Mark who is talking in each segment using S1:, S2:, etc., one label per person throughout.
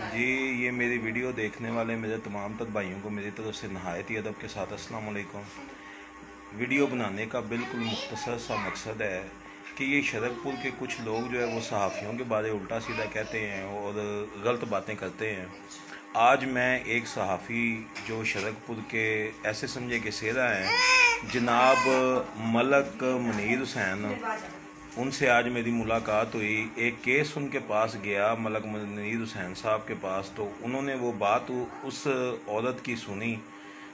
S1: जी, ये मेरी वीडियो देखने वाले मेरे तमाम तर भाइयों को मेरी तरफ से नहायत ही अदब के साथ अस्सलाम वालेकुम। वीडियो बनाने का बिल्कुल मुख्तसर सा मकसद है कि ये शरकपुर के कुछ लोग जो है वो सहाफ़ियों के बारे उल्टा सीधा कहते हैं और गलत बातें करते हैं। आज मैं एक सहाफ़ी जो शरकपुर के ऐसे समझे कि सेरा हैं, जनाब मलक मुनीर हुसैन, उनसे आज मेरी मुलाकात हुई। एक केस उनके पास गया, मलक मुनीर हुसैन साहब के पास, तो उन्होंने वो बात उस औरत की सुनी।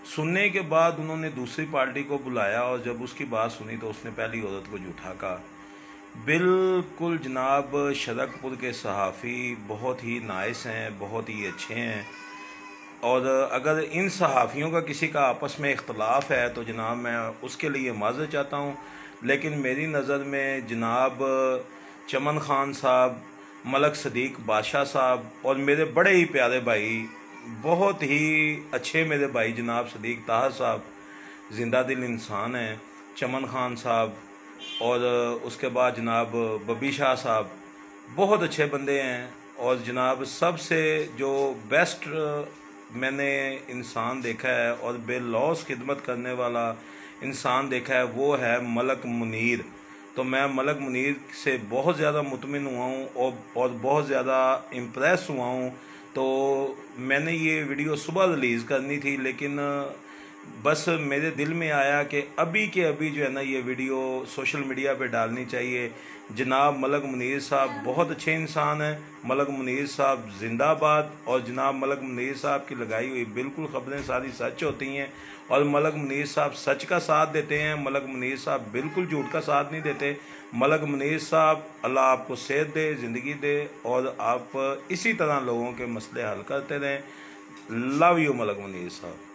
S1: सुनने के बाद उन्होंने दूसरी पार्टी को बुलाया और जब उसकी बात सुनी तो उसने पहली औरत को झूठा कहा। बिल्कुल जनाब, शरकपुर के सहाफ़ी बहुत ही नाइस हैं, बहुत ही अच्छे हैं, और अगर इन सहाफ़ियों का किसी का आपस में इख्तलाफ है तो जनाब मैं उसके लिए माज़रत चाहता हूँ। लेकिन मेरी नज़र में जनाब चमन खान साहब, मलक सदीक बादशाह साहब और मेरे बड़े ही प्यारे भाई, बहुत ही अच्छे मेरे भाई जनाब सदीक ताहर साहब जिंदा दिल इंसान हैं, चमन खान साहब, और उसके बाद जनाब बबी शाह साहब बहुत अच्छे बंदे हैं। और जनाब सबसे जो बेस्ट मैंने इंसान देखा है और बेलौस खिदमत करने वाला इंसान देखा है वो है मलक मुनीर। तो मैं मलक मुनीर से बहुत ज़्यादा मुतमिन हुआ हूँ और बहुत ज़्यादा इम्प्रेस हुआ हूँ। तो मैंने ये वीडियो सुबह रिलीज़ करनी थी, लेकिन बस मेरे दिल में आया कि अभी के अभी जो है ना ये वीडियो सोशल मीडिया पे डालनी चाहिए। जनाब मलक मुनीर साहब बहुत अच्छे इंसान हैं, मलक मुनीर साहब जिंदाबाद। और जनाब मलक मुनीर साहब की लगाई हुई बिल्कुल ख़बरें सारी सच होती हैं और मलक मुनीर साहब सच का साथ देते हैं। मलक मुनीर साहब बिल्कुल झूठ का साथ नहीं देते। मलक मुनीर साहब, अल्लाह आपको सेहत दे, ज़िंदगी दे, और आप इसी तरह लोगों के मसले हल करते रहें। लव यू मलक मुनीर साहब।